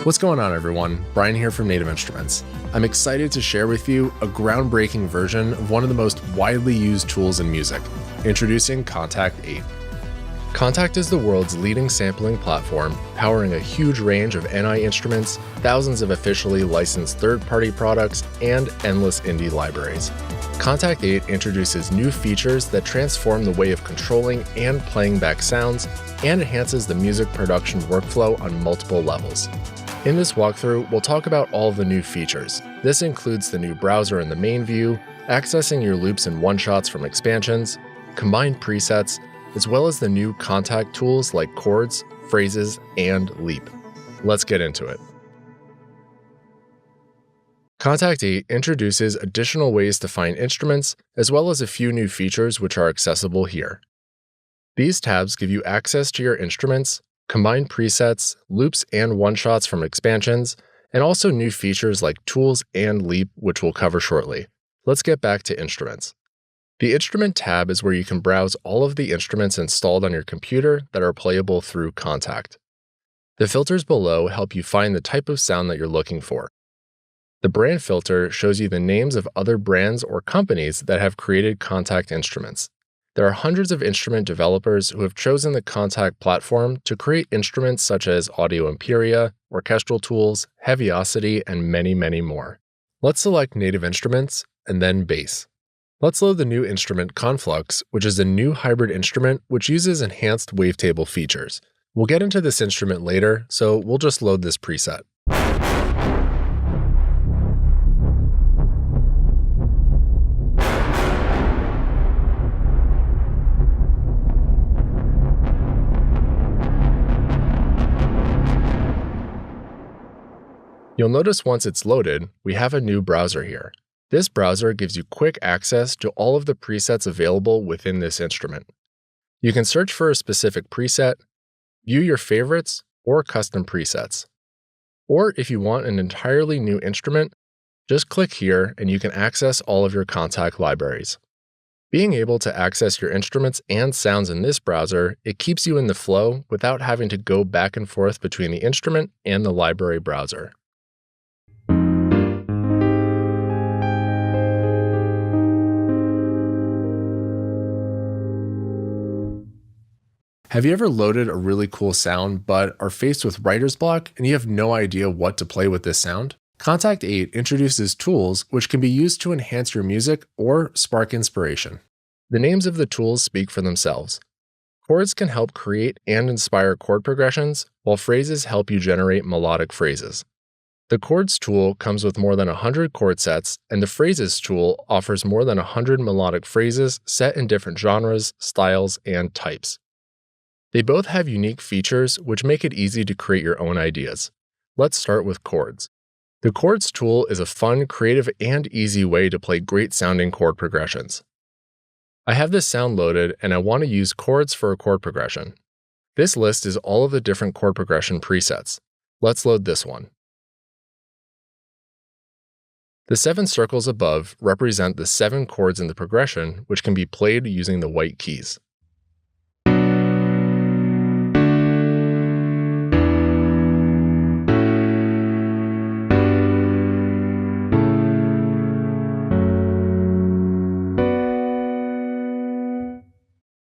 What's going on, everyone? Brian here from Native Instruments. I'm excited to share with you a groundbreaking version of one of the most widely used tools in music, introducing Kontakt 8. Kontakt is the world's leading sampling platform, powering a huge range of NI instruments, thousands of officially licensed third-party products, and endless indie libraries. Kontakt 8 introduces new features that transform the way of controlling and playing back sounds, and enhances the music production workflow on multiple levels. In this walkthrough, we'll talk about all of the new features. This includes the new browser in the main view, accessing your loops and one-shots from expansions, combined presets, as well as the new Kontakt tools like chords, phrases, and leap. Let's get into it. Kontakt 8 introduces additional ways to find instruments, as well as a few new features which are accessible here. These tabs give you access to your instruments, combined presets, loops and one-shots from expansions, and also new features like tools and leap, which we'll cover shortly. Let's get back to instruments. The Instrument tab is where you can browse all of the instruments installed on your computer that are playable through Kontakt. The filters below help you find the type of sound that you're looking for. The brand filter shows you the names of other brands or companies that have created Kontakt instruments. There are hundreds of instrument developers who have chosen the Kontakt platform to create instruments such as Audio Imperia, orchestral tools, Heaviosity, and many, many more. Let's select Native Instruments and then Bass. Let's load the new instrument Conflux, which is a new hybrid instrument which uses enhanced wavetable features. We'll get into this instrument later, so we'll just load this preset. You'll notice once it's loaded, we have a new browser here. This browser gives you quick access to all of the presets available within this instrument. You can search for a specific preset, view your favorites, or custom presets. Or if you want an entirely new instrument, just click here and you can access all of your Kontakt libraries. Being able to access your instruments and sounds in this browser, it keeps you in the flow without having to go back and forth between the instrument and the library browser. Have you ever loaded a really cool sound but are faced with writer's block and you have no idea what to play with this sound? Kontakt 8 introduces tools which can be used to enhance your music or spark inspiration. The names of the tools speak for themselves. Chords can help create and inspire chord progressions, while phrases help you generate melodic phrases. The Chords tool comes with more than 100 chord sets, and the Phrases tool offers more than 100 melodic phrases set in different genres, styles, and types. They both have unique features which make it easy to create your own ideas. Let's start with chords. The Chords tool is a fun, creative, and easy way to play great sounding chord progressions. I have this sound loaded and I want to use chords for a chord progression. This list is all of the different chord progression presets. Let's load this one. The 7 circles above represent the 7 chords in the progression which can be played using the white keys.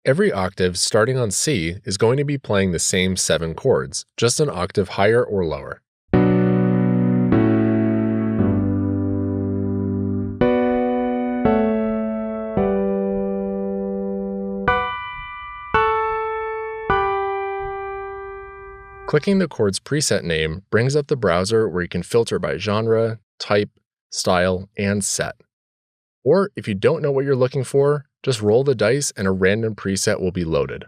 Every octave starting on C is going to be playing the same 7 chords, just an octave higher or lower. Clicking the chord's preset name brings up the browser where you can filter by genre, type, style, and set. Or if you don't know what you're looking for, just roll the dice and a random preset will be loaded.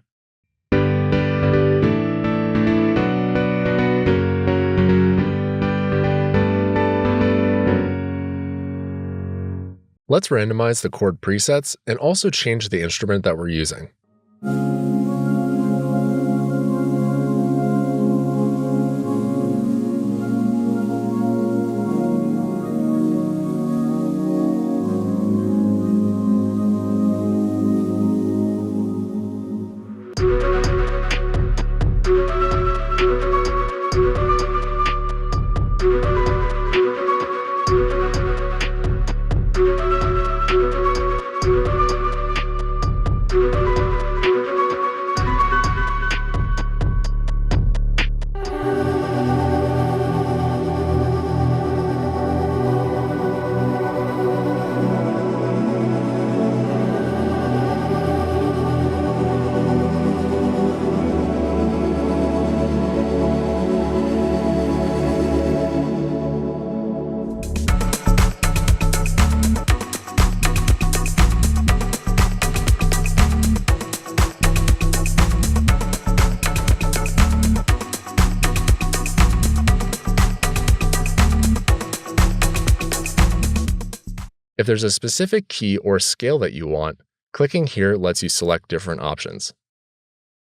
Let's randomize the chord presets and also change the instrument that we're using. If there's a specific key or scale that you want, clicking here lets you select different options.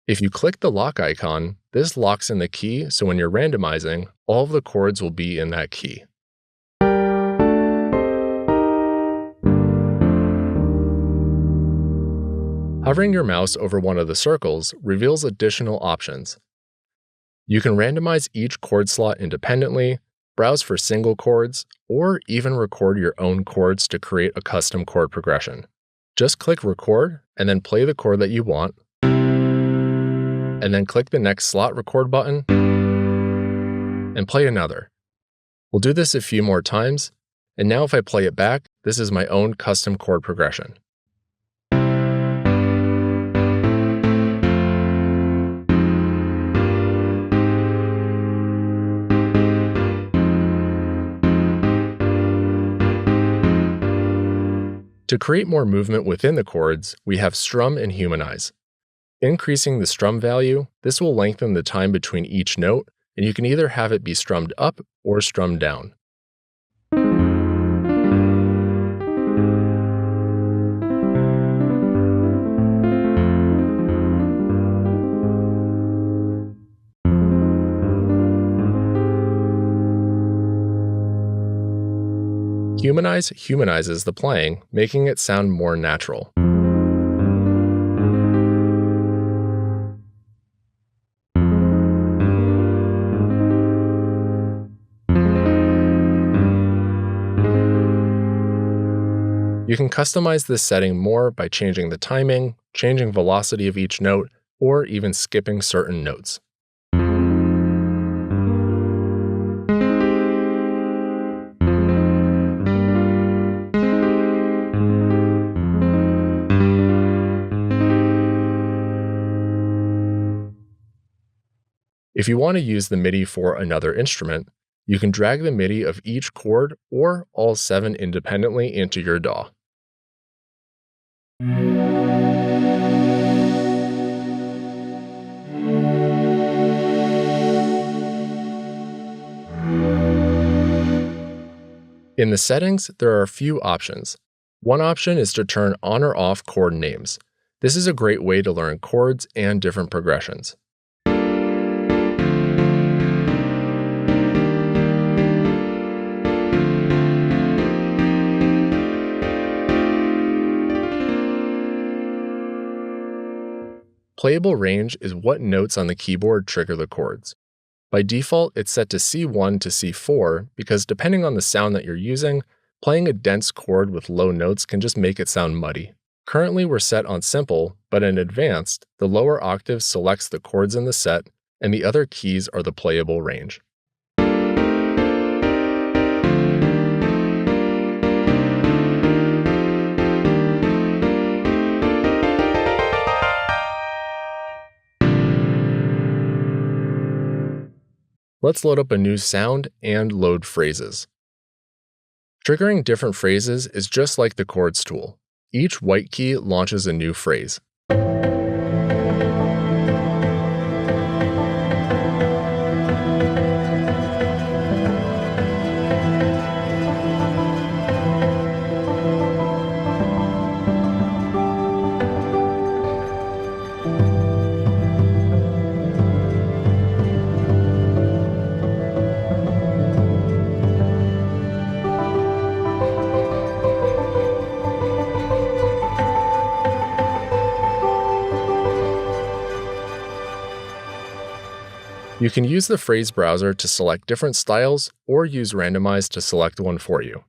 If you click the lock icon, this locks in the key, so when you're randomizing, all of the chords will be in that key. Hovering your mouse over one of the circles reveals additional options. You can randomize each chord slot independently, browse for single chords, or even record your own chords to create a custom chord progression. Just click record and then play the chord that you want, and then click the next slot record button and play another. We'll do this a few more times, and now if I play it back, this is my own custom chord progression. To create more movement within the chords, we have strum and humanize. Increasing the strum value, this will lengthen the time between each note, and you can either have it be strummed up or strummed down. Humanize humanizes the playing, making it sound more natural. You can customize this setting more by changing the timing, changing velocity of each note, or even skipping certain notes. If you want to use the MIDI for another instrument, you can drag the MIDI of each chord or all 7 independently into your DAW. In the settings, there are a few options. One option is to turn on or off chord names. This is a great way to learn chords and different progressions. Playable range is what notes on the keyboard trigger the chords. By default, it's set to C1 to C4 because depending on the sound that you're using, playing a dense chord with low notes can just make it sound muddy. Currently, we're set on simple, but in advanced, the lower octave selects the chords in the set, and the other keys are the playable range. Let's load up a new sound and load phrases. Triggering different phrases is just like the chords tool. Each white key launches a new phrase. You can use the phrase browser to select different styles or use randomize to select one for you.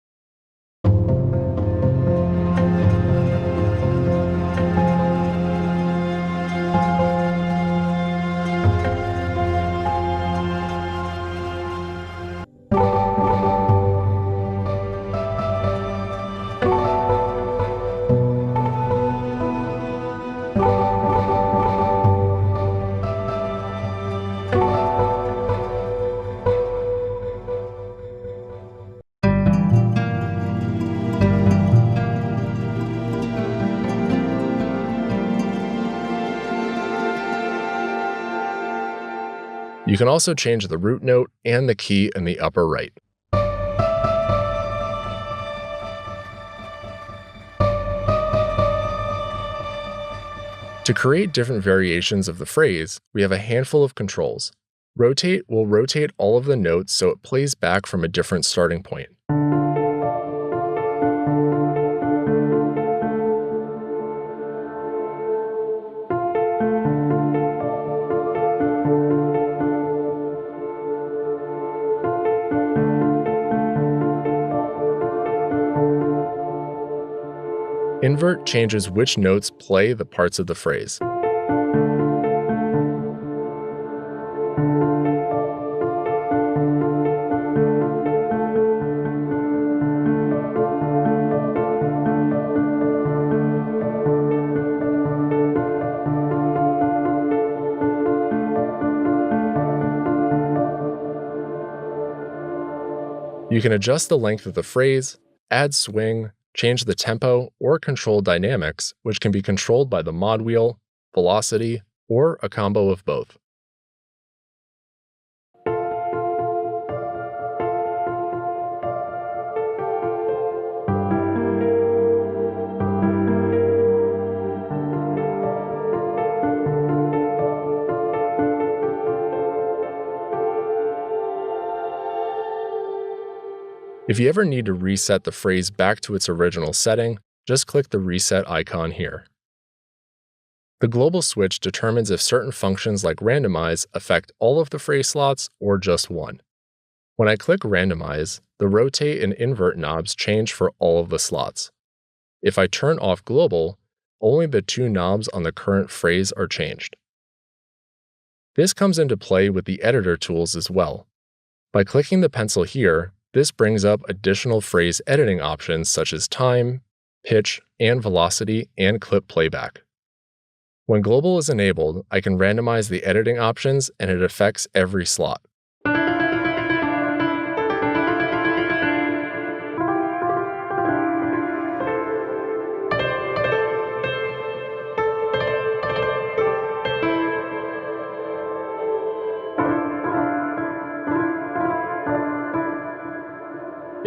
You can also change the root note and the key in the upper right. To create different variations of the phrase, we have a handful of controls. Rotate will rotate all of the notes so it plays back from a different starting point. Invert changes which notes play the parts of the phrase. You can adjust the length of the phrase, add swing, change the tempo, or control dynamics, which can be controlled by the mod wheel, velocity, or a combo of both. If you ever need to reset the phrase back to its original setting, just click the reset icon here. The global switch determines if certain functions like randomize affect all of the phrase slots or just one. When I click randomize, the rotate and invert knobs change for all of the slots. If I turn off global, only the two knobs on the current phrase are changed. This comes into play with the editor tools as well. By clicking the pencil here, this brings up additional phrase editing options such as time, pitch, and velocity, and clip playback. When global is enabled, I can randomize the editing options and it affects every slot.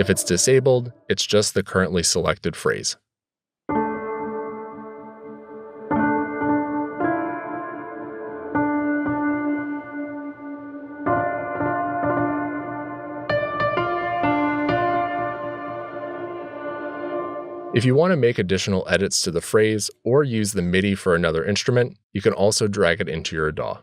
If it's disabled, it's just the currently selected phrase. If you want to make additional edits to the phrase or use the MIDI for another instrument, you can also drag it into your DAW.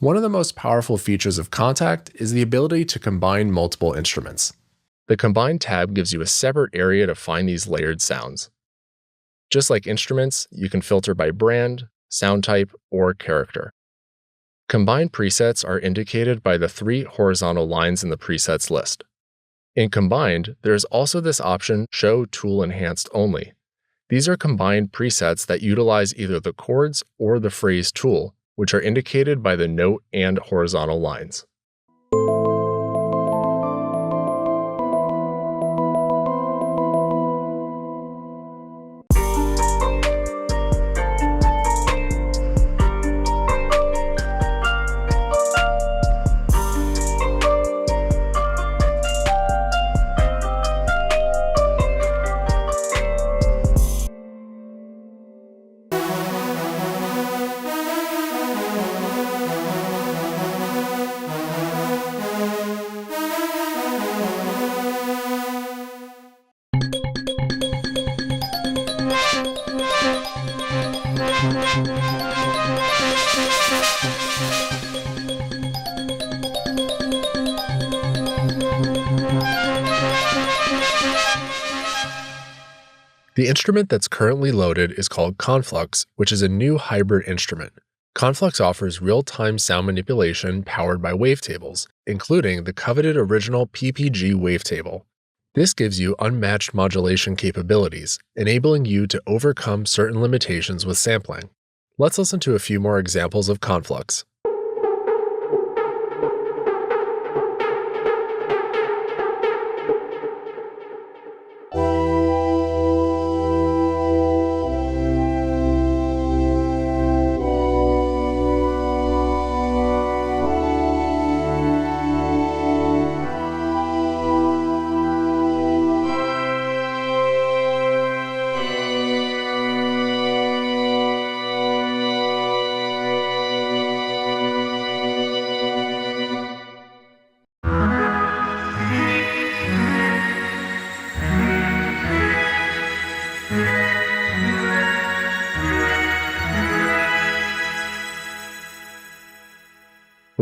One of the most powerful features of Kontakt is the ability to combine multiple instruments. The Combine tab gives you a separate area to find these layered sounds. Just like instruments, you can filter by brand, sound type, or character. Combine presets are indicated by the three horizontal lines in the presets list. In Combined, there is also this option Show Tool Enhanced Only. These are combined presets that utilize either the chords or the phrase tool, which are indicated by the note and horizontal lines. The instrument that's currently loaded is called Conflux, which is a new hybrid instrument. Conflux offers real-time sound manipulation powered by wavetables, including the coveted original PPG wavetable. This gives you unmatched modulation capabilities, enabling you to overcome certain limitations with sampling. Let's listen to a few more examples of Conflux.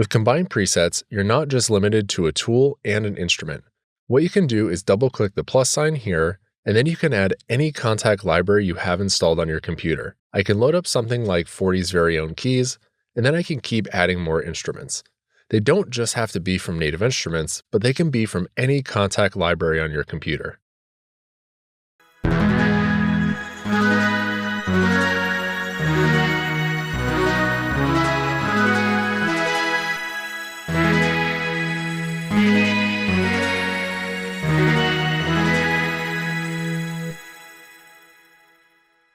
With combined presets, you're not just limited to a tool and an instrument. What you can do is double-click the plus sign here, and then you can add any Kontakt library you have installed on your computer. I can load up something like 40's very own keys, and then I can keep adding more instruments. They don't just have to be from Native Instruments, but they can be from any Kontakt library on your computer.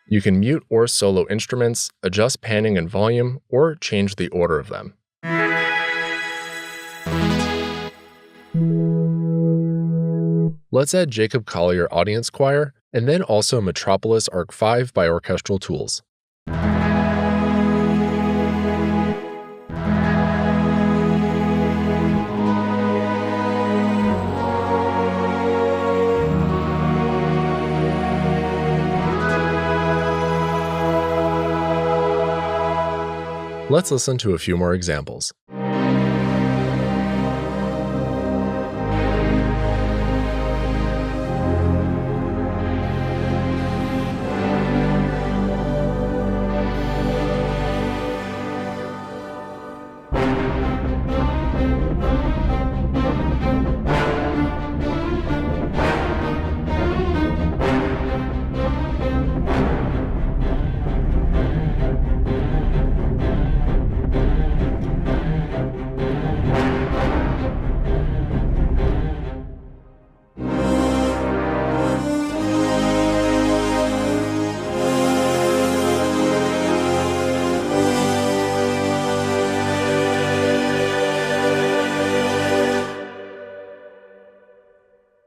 You can mute or solo instruments, adjust panning and volume, or change the order of them. Let's add Jacob Collier Audience Choir, and then also Metropolis Arc 5 by Orchestral Tools. Let's listen to a few more examples.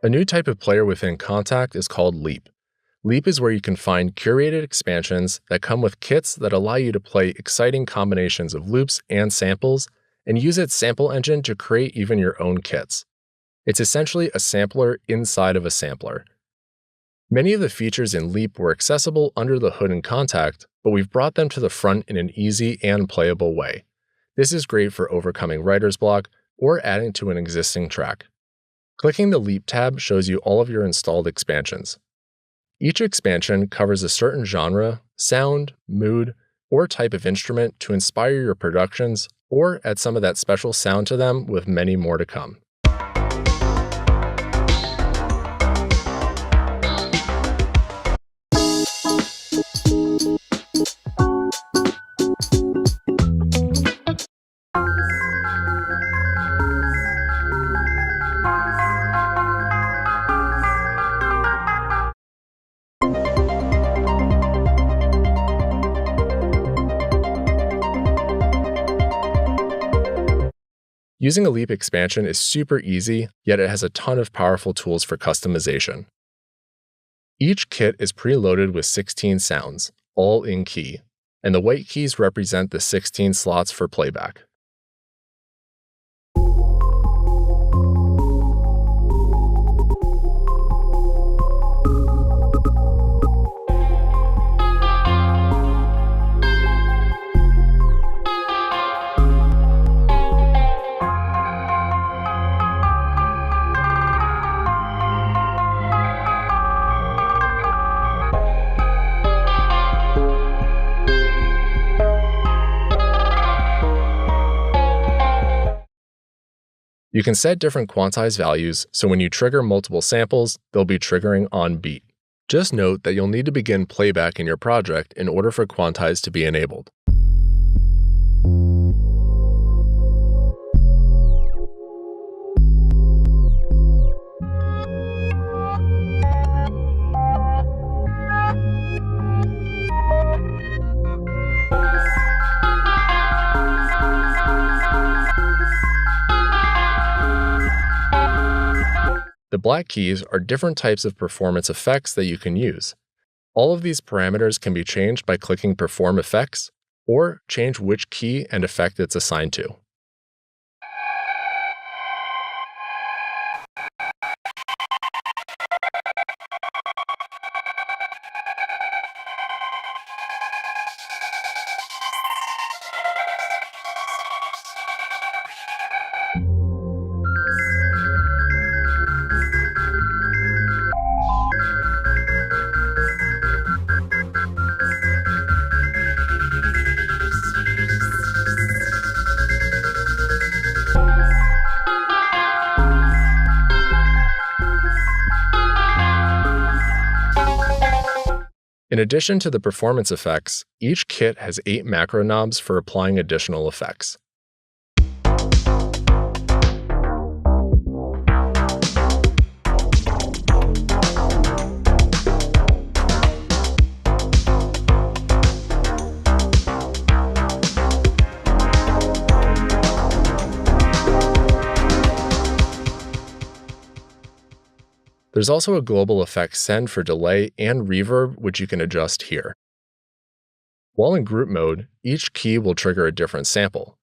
A new type of player within Kontakt is called Leap. Leap is where you can find curated expansions that come with kits that allow you to play exciting combinations of loops and samples, and use its sample engine to create even your own kits. It's essentially a sampler inside of a sampler. Many of the features in Leap were accessible under the hood in Kontakt, but we've brought them to the front in an easy and playable way. This is great for overcoming writer's block or adding to an existing track. Clicking the Leap tab shows you all of your installed expansions. Each expansion covers a certain genre, sound, mood, or type of instrument to inspire your productions or add some of that special sound to them, with many more to come. Using a Leap expansion is super easy, yet it has a ton of powerful tools for customization. Each kit is preloaded with 16 sounds, all in key, and the white keys represent the 16 slots for playback. You can set different quantized values, so when you trigger multiple samples, they'll be triggering on beat. Just note that you'll need to begin playback in your project in order for quantize to be enabled. The black keys are different types of performance effects that you can use. All of these parameters can be changed by clicking Perform Effects, or change which key and effect it's assigned to. In addition to the performance effects, each kit has 8 macro knobs for applying additional effects. There's also a global effect send for delay and reverb, which you can adjust here. While in group mode, each key will trigger a different sample.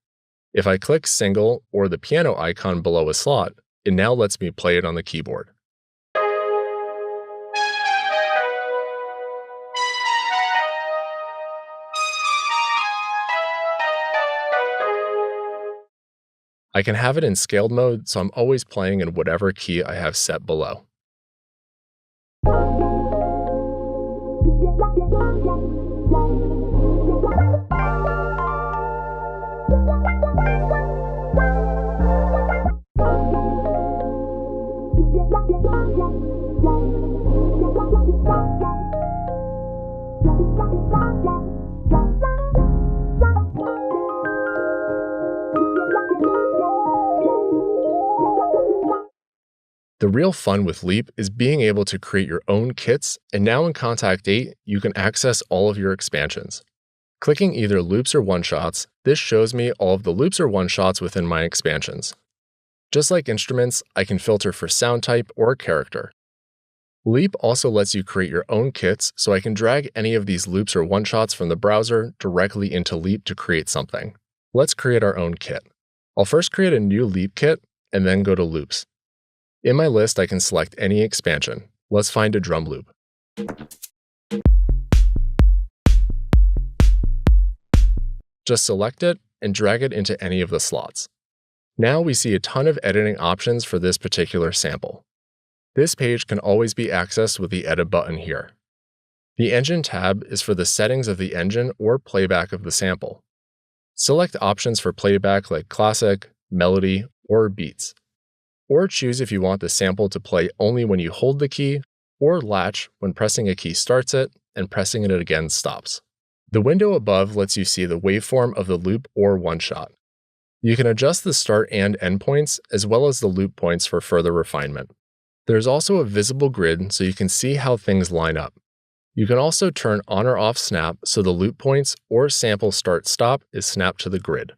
If I click single or the piano icon below a slot, it now lets me play it on the keyboard. I can have it in scaled mode, so I'm always playing in whatever key I have set below. The real fun with Leap is being able to create your own kits, and now in Kontakt 8, you can access all of your expansions. Clicking either loops or one-shots, this shows me all of the loops or one-shots within my expansions. Just like instruments, I can filter for sound type or character. Leap also lets you create your own kits, so I can drag any of these loops or one-shots from the browser directly into Leap to create something. Let's create our own kit. I'll first create a new Leap kit, and then go to Loops. In my list, I can select any expansion. Let's find a drum loop. Just select it and drag it into any of the slots. Now we see a ton of editing options for this particular sample. This page can always be accessed with the Edit button here. The Engine tab is for the settings of the engine or playback of the sample. Select options for playback like Classic, Melody, or Beats. Or choose if you want the sample to play only when you hold the key, or latch when pressing a key starts it and pressing it again stops. The window above lets you see the waveform of the loop or one-shot. You can adjust the start and end points, as well as the loop points for further refinement. There's also a visible grid so you can see how things line up. You can also turn on or off snap so the loop points or sample start-stop is snapped to the grid.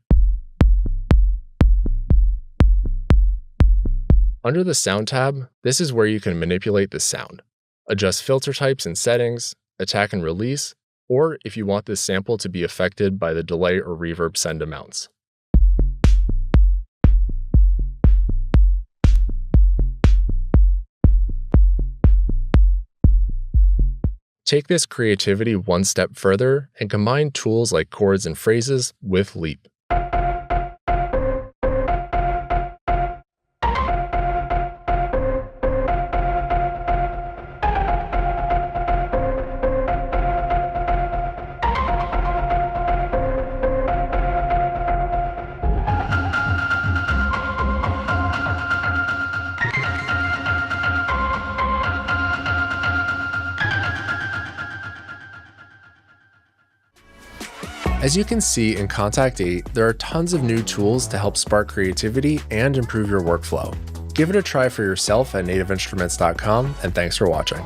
Under the Sound tab, this is where you can manipulate the sound, adjust filter types and settings, attack and release, or if you want this sample to be affected by the delay or reverb send amounts. Take this creativity one step further and combine tools like chords and phrases with Leap. As you can see in Kontakt 8, there are tons of new tools to help spark creativity and improve your workflow. Give it a try for yourself at nativeinstruments.com, and thanks for watching.